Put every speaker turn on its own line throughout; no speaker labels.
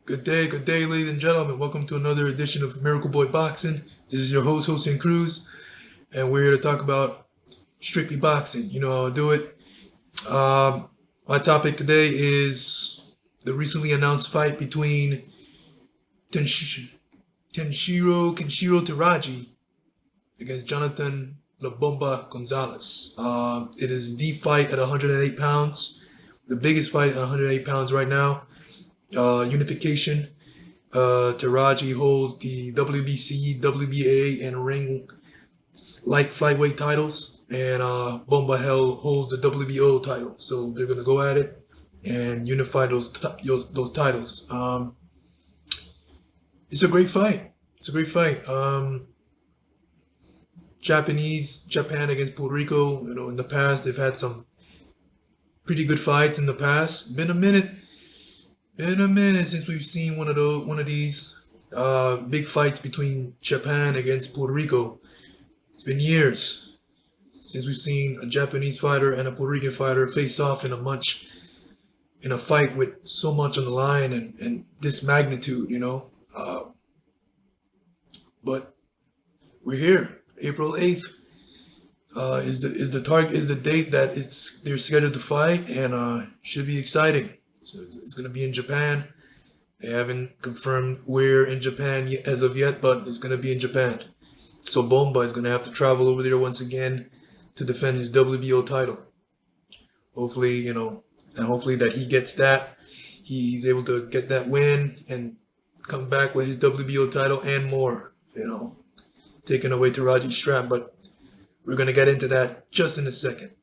Good day, ladies and gentlemen. Welcome to another edition of Miracle Boy Boxing. This is your host, Hossein Cruz, and we're here to talk about strictly boxing. You know how I do it. My topic today is the recently announced fight between Kenshiro Teraji against Jonathan La Bomba Gonzalez. It is the fight at 108 pounds, the biggest fight at 108 pounds right now. Unification. Teraji holds the WBC, WBA, and ring light flyweight titles, and Bomba holds the WBO title. So they're gonna go at it and unify those titles. It's a great fight. It's a great fight. Japan against Puerto Rico. You know, in the past they've had some pretty good fights in the past. Been a minute since we've seen one of these big fights between Japan against Puerto Rico. It's been years since we've seen a Japanese fighter and a Puerto Rican fighter face off in a fight with so much on the line and this magnitude, you know. But we're here. April 8th is the date that they're scheduled to fight, and should be exciting. So it's going to be in Japan. They haven't confirmed where in Japan as of yet, but it's going to be in Japan. So Bomba is going to have to travel over there once again to defend his WBO title. Hopefully, you know, and hopefully that he gets that. He's able to get that win and come back with his WBO title and more, you know, taking away Teraji's strap. But we're going to get into that just in a second.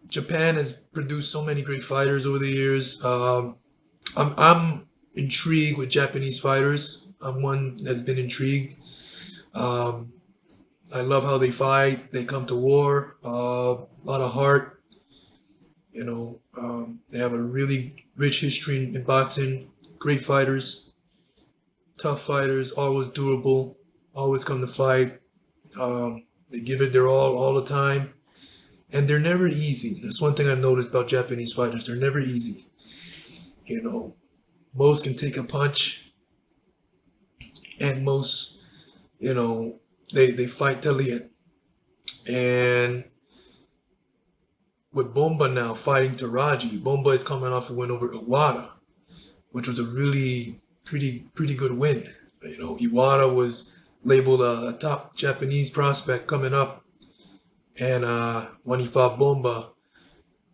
Japan has produced so many great fighters over the years. I'm intrigued with Japanese fighters. I'm one that's been intrigued. I love how they fight. They come to war. A lot of heart. You know, they have a really rich history in boxing. Great fighters, tough fighters, always durable, always come to fight. They give it their all the time. And they're never easy. That's one thing I've noticed about Japanese fighters. They're never easy. You know, most can take a punch, and most, you know, they fight till the end. And with Bomba now fighting Teraji, Bomba is coming off a win over Iwata, which was a really pretty good win. You know, Iwata was labeled a top Japanese prospect coming up. And when he fought Bomba,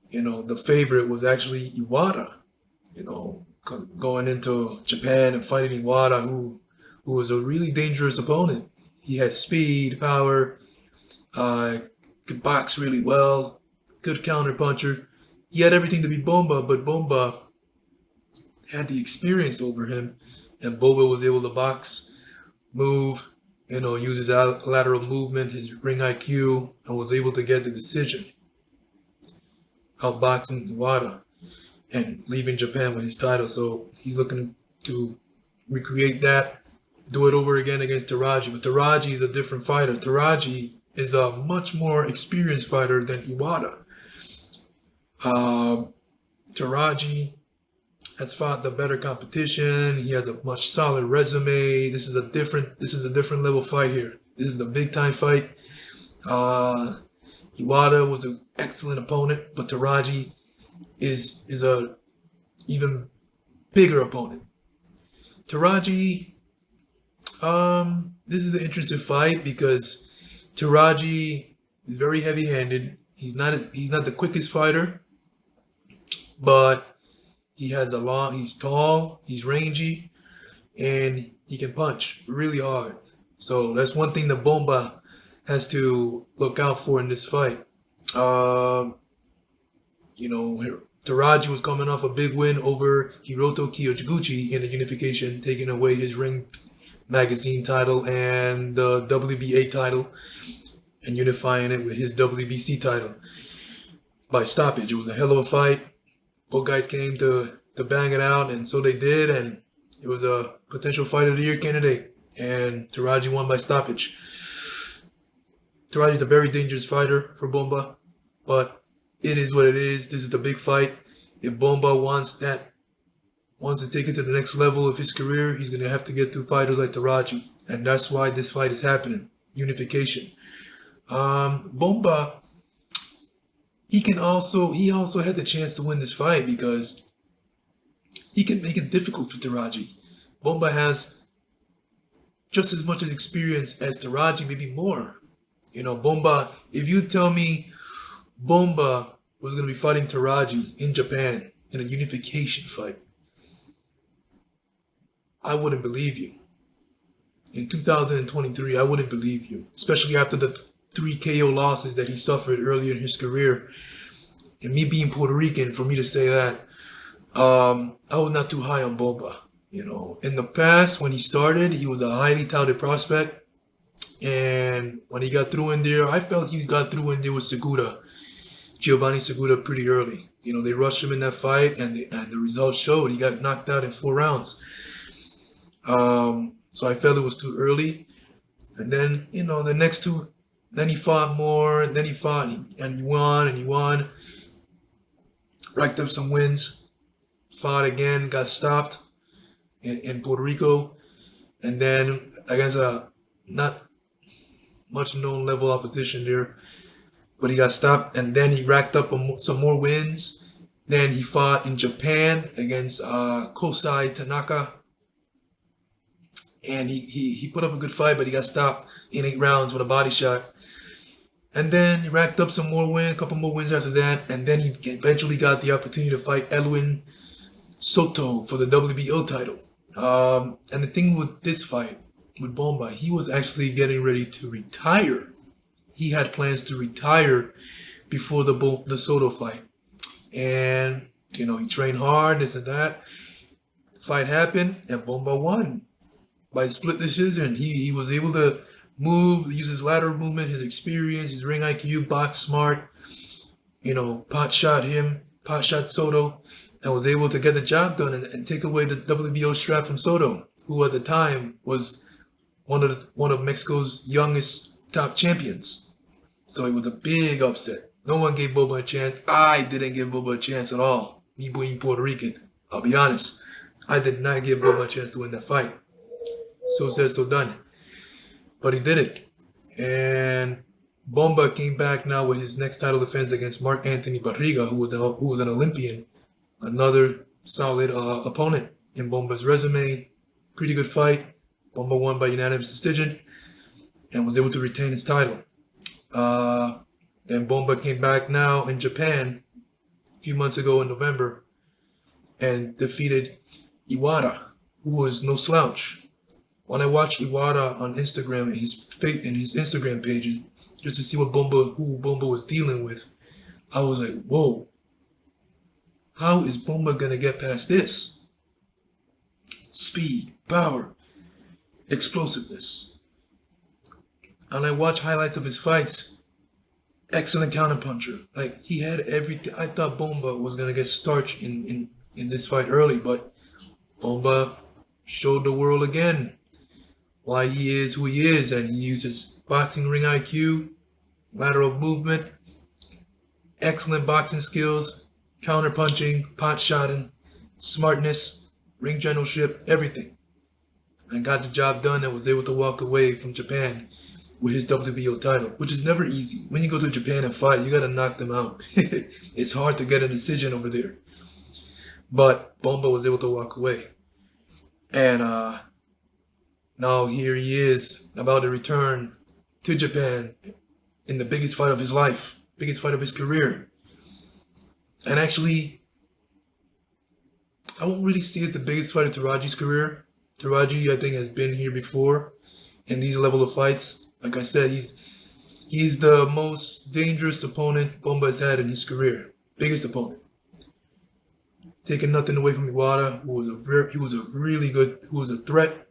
you know, the favorite was actually Iwata. You know, going into Japan and fighting Iwata, who was a really dangerous opponent. He had speed, power, could box really well, good counter puncher. He had everything to beat Bomba, but Bomba had the experience over him, and Bomba was able to box, move, you know, use his lateral movement, his ring IQ, and was able to get the decision, outboxing Iwata and leaving Japan with his title. So he's looking to recreate that, do it over again against Teraji. But Teraji is a different fighter. Teraji is a much more experienced fighter than Iwata. Teraji has fought the better competition. He has a much solid resume. This is a different level fight here. This is a big time fight. Iwata was an excellent opponent, but Teraji is a even bigger opponent. Teraji, this is the interesting fight because Teraji is very heavy handed. He's not the quickest fighter, but he's tall, he's rangy, and he can punch really hard. So that's one thing that Bomba has to look out for in this fight. You know, Teraji was coming off a big win over Hiroto Kiyoguchi in the unification, taking away his ring magazine title and the WBA title and unifying it with his WBC title by stoppage. It was a hell of a fight. Both guys came to bang it out, and so they did, and it was a potential fight of the year candidate, and Teraji won by stoppage. Teraji's a very dangerous fighter for Bomba, but it is what it is. This is the big fight. If Bomba wants that wants to take it to the next level of his career, he's gonna have to get through fighters like Teraji, and that's why this fight is happening. Unification. Bomba, he also had the chance to win this fight because he can make it difficult for Teraji. Bomba has just as much as experience as Teraji, maybe more. Bomba, if you tell me Bomba was going to be fighting Teraji in Japan in a unification fight, I wouldn't believe you. In 2023, I wouldn't believe you, especially after the 3 KO losses that he suffered earlier in his career. And me being Puerto Rican, for me to say that, I was not too high on Bomba. In the past, when he started, he was a highly touted prospect. And when he got through in there, I felt he got through in there with Giovanni Segura, pretty early. They rushed him in that fight, and the results showed. He got knocked out in 4 rounds. So I felt it was too early. And then, the next 2, then he fought more, and then he fought, and he won. Racked up some wins. Fought again, got stopped in Puerto Rico. And then against a not much known level opposition there, but he got stopped, and then he racked up some more wins. Then he fought in Japan against Kosai Tanaka, and he put up a good fight, but he got stopped in 8 rounds with a body shot. And then he racked up some more wins, a couple more wins after that, and then he eventually got the opportunity to fight Edwin Soto for the WBO title. And the thing with this fight, with Bomba, he was actually getting ready to retire. He had plans to retire before the Soto fight. And, he trained hard, this and that. Fight happened, and Bomba won by split decision. He was able to use his lateral movement, his experience, his ring IQ, box smart, pot shot Soto, and was able to get the job done and take away the WBO strap from Soto, who at the time was one of Mexico's youngest top champions. So it was a big upset. No one gave Bomba a chance. I didn't give Bomba a chance at all. Me being Puerto Rican, I'll be honest. I did not give Bomba a chance to win that fight. So said, so done. But he did it. And Bomba came back now with his next title defense against Mark Anthony Barriga, who was an Olympian. Another solid opponent in Bomba's resume. Pretty good fight. Bomba won by unanimous decision and was able to retain his title. Then Bomba came back now in Japan a few months ago in November and defeated Iwata, who was no slouch. When I watched Iwata on Instagram in his Instagram page, just to see who Bomba was dealing with, I was like, whoa, how is Bomba gonna get past this? Speed, power, explosiveness. And I watch highlights of his fights. Excellent counterpuncher. Like, he had everything. I thought Bomba was gonna get starched in this fight early, but Bomba showed the world again why he is who he is, and he uses boxing ring IQ, lateral movement, excellent boxing skills, counterpunching, pot shotting, smartness, ring generalship, everything. And got the job done and was able to walk away from Japan with his WBO title, which is never easy. When you go to Japan and fight, you gotta knock them out. It's hard to get a decision over there. But Bomba was able to walk away. And now here he is, about to return to Japan in the biggest fight of his life, biggest fight of his career. And actually, I won't really see it the biggest fight of Teraji's career. Teraji, I think, has been here before in these level of fights. Like I said, he's the most dangerous opponent Bomba has had in his career. Biggest opponent. Taking nothing away from Iwata, who was a threat,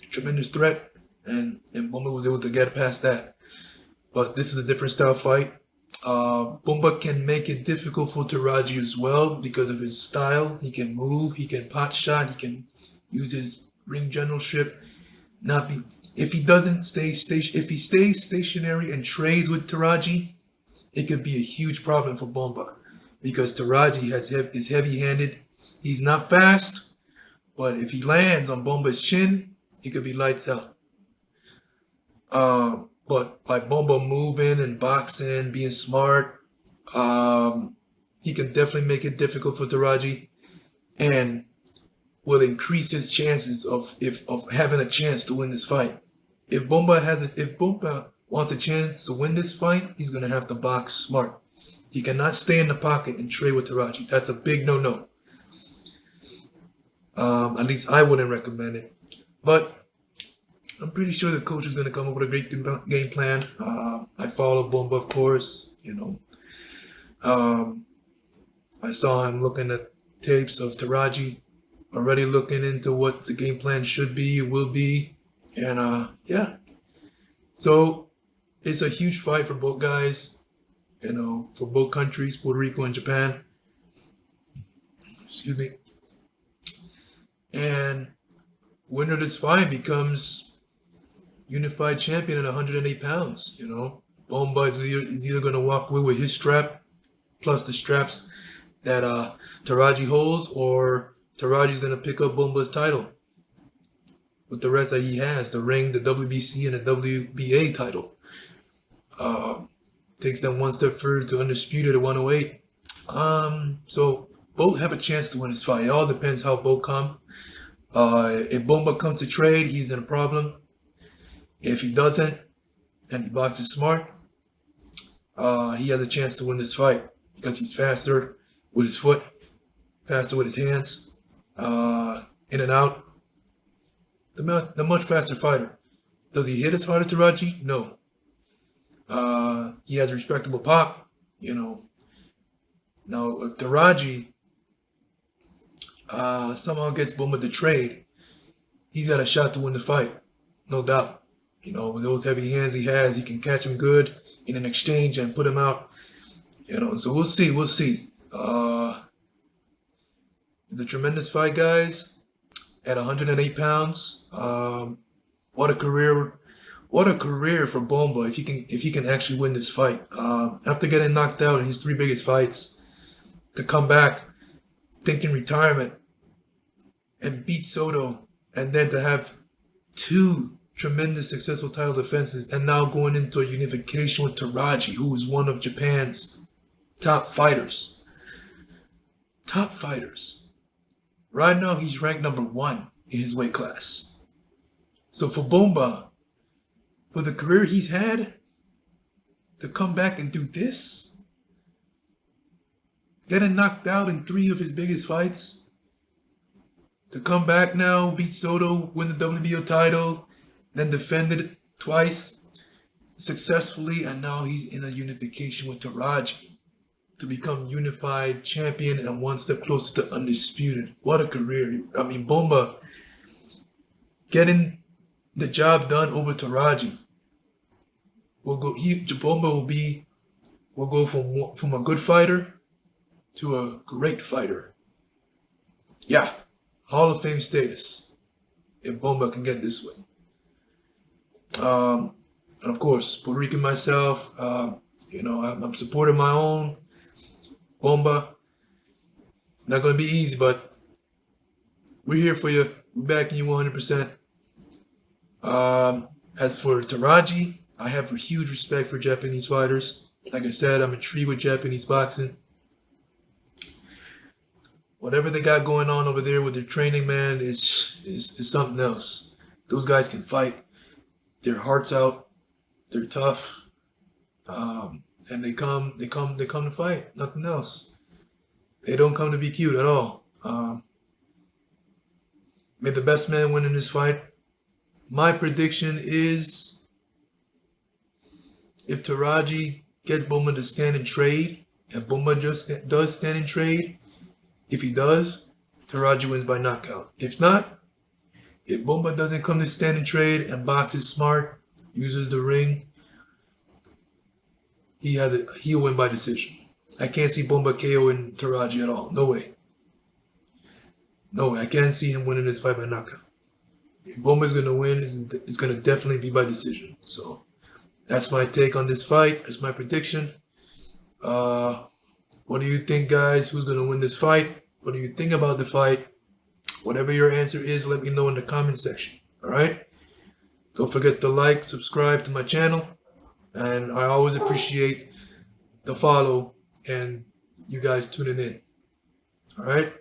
tremendous threat, and Bomba was able to get past that. But this is a different style fight. Bomba can make it difficult for Teraji as well because of his style. He can move, he can pot shot, he can use his ring generalship. If he stays stationary and trades with Teraji, it could be a huge problem for Bomba because Teraji is heavy-handed. He's not fast, but if he lands on Bomba's chin, he could be lights out. But by Bomba moving and boxing, being smart, he can definitely make it difficult for Teraji, and will increase his chances of having a chance to win this fight. If Bomba wants a chance to win this fight, he's gonna have to box smart. He cannot stay in the pocket and trade with Teraji. That's a big no-no. At least I wouldn't recommend it. But I'm pretty sure the coach is going to come up with a great game plan. I follow Bomba, of course. I saw him looking at tapes of Teraji, already looking into what the game plan should be, will be. And yeah. So it's a huge fight for both guys. For both countries, Puerto Rico and Japan. Excuse me. And winner of this fight becomes unified champion at 108 pounds. Bomba is either going to walk away with his strap plus the straps that Teraji holds, or Teraji's going to pick up Bomba's title with the rest that he has, the ring, the WBC, and the WBA title. Takes them one step further to undisputed at 108. So both have a chance to win this fight. It all depends how both come. If Bomba comes to trade, he's in a problem. If he doesn't, and he boxes smart, he has a chance to win this fight because he's faster with his foot, faster with his hands, in and out. The much faster fighter. Does he hit as hard as Teraji? No. He has a respectable pop, Now, if Teraji somehow gets Bomba to trade, he's got a shot to win the fight, no doubt. With those heavy hands he has, he can catch him good in an exchange and put him out. So we'll see. It's a tremendous fight, guys. At 108 pounds, what a career! What a career for Bomba if he can actually win this fight. After getting knocked out in his 3 biggest fights, to come back thinking retirement and beat Soto, and then to have 2 tremendous successful title defenses, and now going into a unification with Teraji, who is one of Japan's top fighters. Top fighters. Right now, he's ranked number 1 in his weight class. So for Bomba, for the career he's had, to come back and do this, getting knocked out in 3 of his biggest fights, to come back now, beat Soto, win the WBO title, then defend it twice successfully, and now he's in a unification with Teraji to become unified champion and one step closer to undisputed. What a career. I mean, Bomba getting the job done over Teraji. Bomba will go from a good fighter to a great fighter. Yeah, Hall of Fame status if Bomba can get this way. And of course, Puerto Rican myself, I'm supporting my own Bomba. It's not going to be easy, but we're here for you. We're backing you 100%. As for Teraji, I have a huge respect for Japanese fighters. Like I said, I'm intrigued with Japanese boxing. Whatever they got going on over there with their training, man, is something else. Those guys can fight. Their hearts out. They're tough. And they come to fight. Nothing else. They don't come to be cute at all. May the best man win in this fight. My prediction is, if Teraji gets Bomba to stand and trade, and Bomba just does stand and trade, if he does, Teraji wins by knockout. If not, if Bomba doesn't come to stand and trade and boxes smart, uses the ring, he'll win by decision. I can't see Bomba KOing Teraji at all. No way. No way. I can't see him winning this fight by knockout. If Bomba's going to win, it's going to definitely be by decision. So that's my take on this fight. That's my prediction. What do you think, guys? Who's going to win this fight? What do you think about the fight? Whatever your answer is, let me know in the comment section. All right? Don't forget to like, subscribe to my channel, and I always appreciate the follow and you guys tuning in. All right?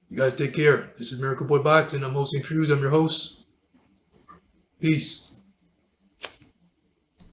You guys take care. This is Miracle Boy Boxing. I'm hosting Cruz. I'm your host. Peace.